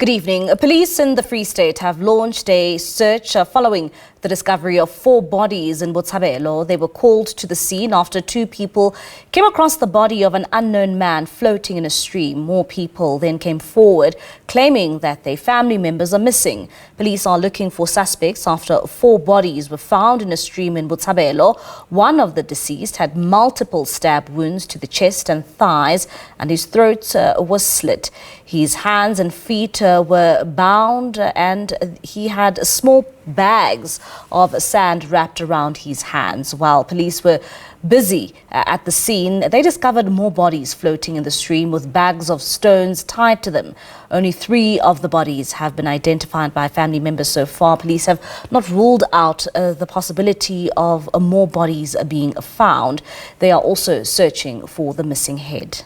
Good evening. Police in the Free State have launched a search following the discovery of 4 bodies in Botshabelo. They were called to the scene after 2 people came across the body of an unknown man floating in a stream. More people then came forward claiming that their family members are missing. Police are looking for suspects after 4 bodies were found in a stream in Botshabelo. One of the deceased had multiple stab wounds to the chest and thighs, and his throat was slit. His hands and feet were bound, and he had small bags of sand wrapped around his hands. While police were busy at the scene, they discovered more bodies floating in the stream with bags of stones tied to them. Only 3 of the bodies have been identified by family members so far. Police have not ruled out the possibility of more bodies being found. They are also searching for the missing head.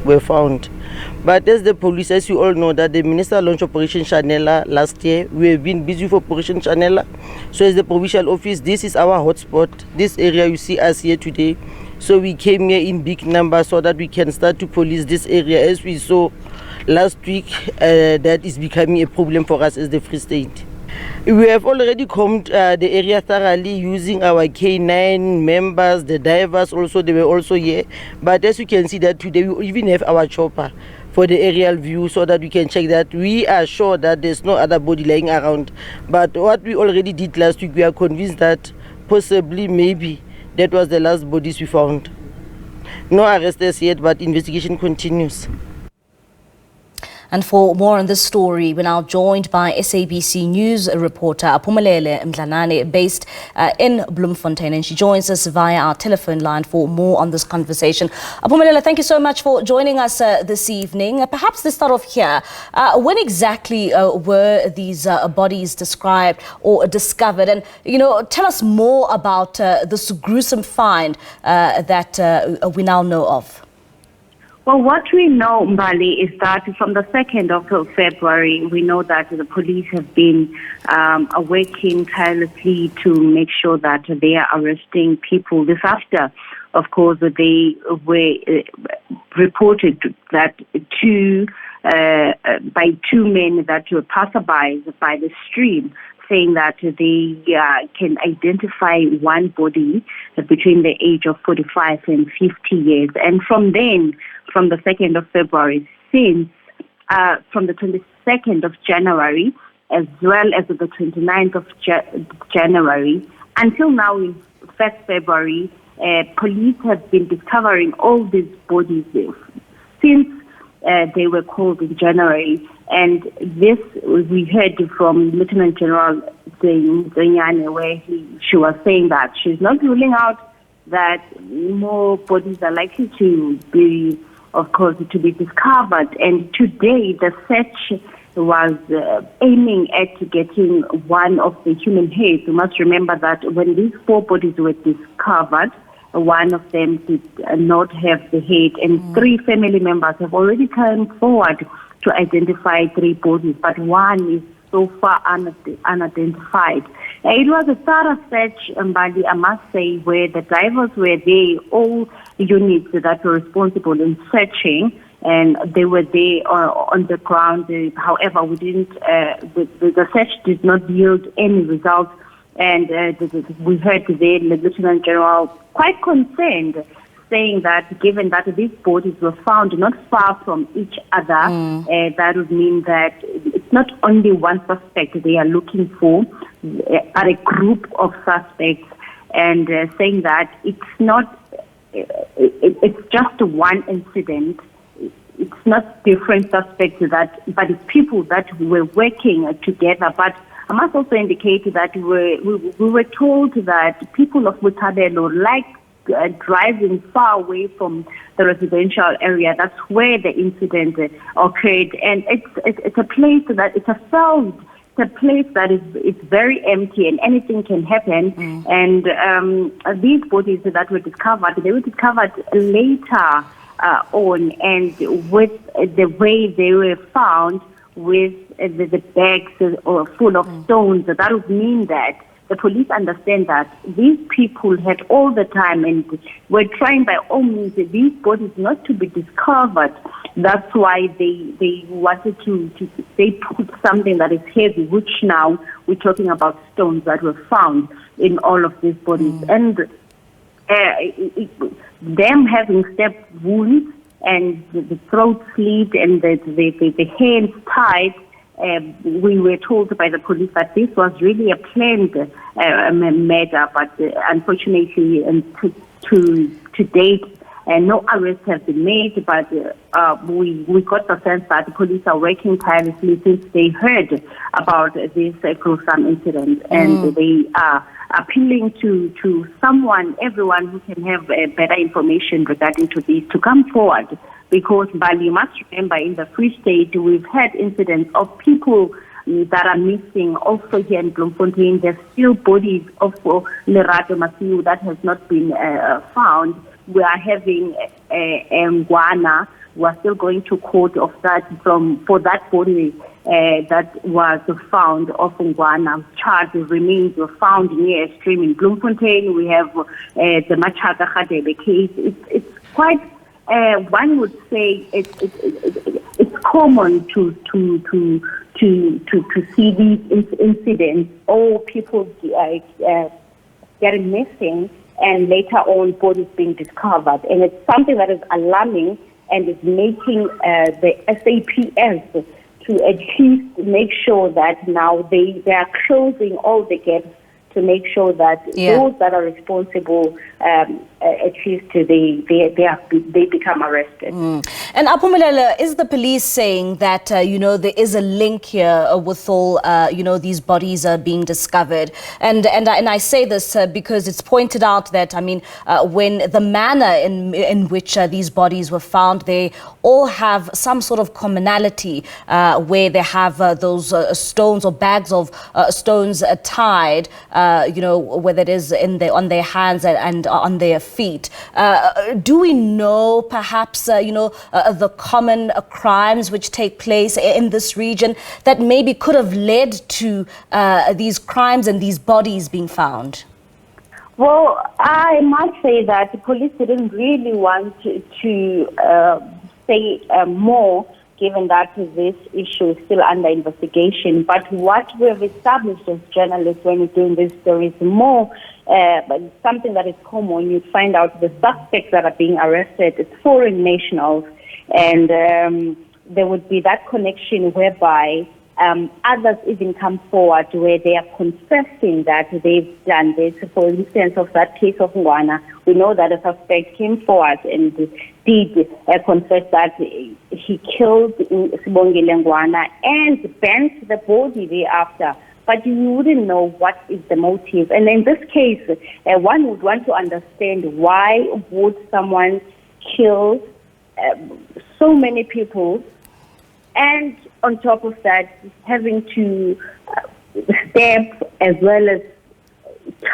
Were found. But as the police, as you all know, that the minister launched Operation Chanela last year. We have been busy for Operation Chanela. So as the provincial office, this is our hotspot. This area you see us here today. So we came here in big numbers so that we can start to police this area. As we saw last week, that is becoming a problem for us as the Free State. We have already combed the area thoroughly using our K9 members, the divers also, they were also here. But as you can see that today we even have our chopper for the aerial view so that we can check that we are sure that there's no other body lying around. But what we already did last week, we are convinced that possibly, maybe, that was the last bodies we found. No arrests yet, but investigation continues. And for more on this story, we're now joined by SABC News reporter Aphumelele Mdlalane, based in Bloemfontein, and she joins us via our telephone line for more on this conversation. Aphumelele, thank you so much for joining us this evening. Perhaps let's start off here. When exactly were these bodies described or discovered? And, tell us more about this gruesome find that we now know of. Well, what we know, Mbali, is that from the 2nd of February, we know that the police have been working tirelessly to make sure that they are arresting people. This after, of course, they were reported that by 2 men that were passerbys by the stream, saying that they can identify one body between the age of 45 and 50 years. And from then, from the 2nd of February, since from the 22nd of January, as well as the 29th of January, until now in 1st February, police have been discovering all these bodies since they were called in January. And this, we heard from Lieutenant General Zenyane, where she was saying that she's not ruling out that more bodies are likely to be, of course, to be discovered. And today, the search was aiming at getting one of the human heads. You must remember that when these 4 bodies were discovered, one of them did not have the head, and 3 family members have already come forward to identify 3 bodies, but one is so far unidentified. It was a thorough search, Mbali, I must say, where the divers were there, all units that were responsible in searching, and they were there on the ground. However, we didn't. The search did not yield any results, and we heard the Lieutenant General quite concerned, saying that given that these bodies were found not far from each other, that would mean that it's not only one suspect they are looking for, but a group of suspects, and saying that it's not, it's just one incident. It's not different suspects but it's people that were working together. But I must also indicate that we were told that people of Botshabelo like driving far away from the residential area. That's where the incident occurred, and it's a place that it's a place that is very empty, and anything can happen. And these bodies that were discovered, they were discovered later on, and with the way they were found, with the bags full of stones, that would mean that the police understand that these people had all the time and were trying by all means these bodies not to be discovered That's why they wanted they put something that is heavy, which now we're talking about stones that were found in all of these bodies. And them having stab wounds and the throat slit and the hands tied, we were told by the police that this was really a planned murder, but unfortunately, to date, no arrests have been made. But we got the sense that the police are working tirelessly since they heard about this gruesome incident, and they are appealing to everyone who can have better information regarding to this to come forward. Because, you must remember, in the Free State, we've had incidents of people that are missing. Also here in Bloemfontein, there's still bodies of Lerato Masiu that has not been found. We are having Ngwana. We're still going to court of that for that body that was found of Ngwana. Charred remains were found near a stream in Bloemfontein. We have the Machaka Khadebe case. It's quite. One would say it's common to see these incidents or people getting missing and later on bodies being discovered, and it's something that is alarming and is making the SAPS to at least make sure that now they are closing all the gaps to make sure that those that are responsible, at least they become arrested. And Aphumelele, is the police saying that there is a link here with all these bodies are being discovered? And I say this because it's pointed out that when the manner in which these bodies were found, they all have some sort of commonality where they have those stones or bags of stones tied. Whether it is on their hands and on their feet. Do we know perhaps, the common crimes which take place in this region that maybe could have led to these crimes and these bodies being found? Well, I must say that the police didn't really want to say more, given that this issue is still under investigation. But what we have established as journalists when we're doing this story is more but something that is common. You find out the suspects that are being arrested, it's foreign nationals, and there would be that connection whereby others even come forward where they are confessing that they've done this. For instance, of that case of Ngwana, we know that a suspect came forward and did confess that he killed Sibongile Ngwana and bent the body thereafter. But you wouldn't know what is the motive. And in this case, one would want to understand why would someone kill so many people, and on top of that, having to stab as well as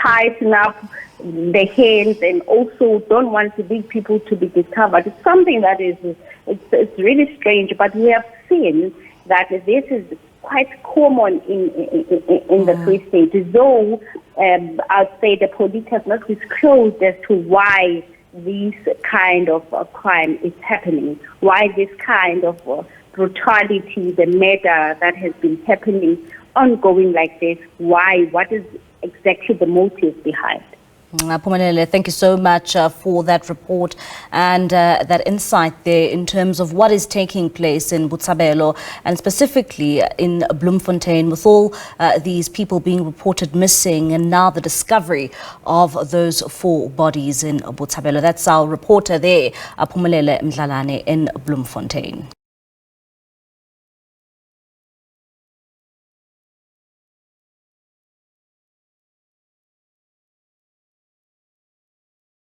tighten up the hands, and also don't want these people to be discovered. It's something that it's really strange, but we have seen that this is quite common in the Free State, though I'd say the police has not disclosed as to why this kind of crime is happening, why this kind of brutality, the murder that has been happening ongoing like this, why, what is exactly the motive behind. Aphumelele, thank you so much for that report and that insight there in terms of what is taking place in Botshabelo and specifically in Bloemfontein, with all these people being reported missing and now the discovery of those 4 bodies in Botshabelo. That's our reporter there, Aphumelele Mdlalane in Bloemfontein.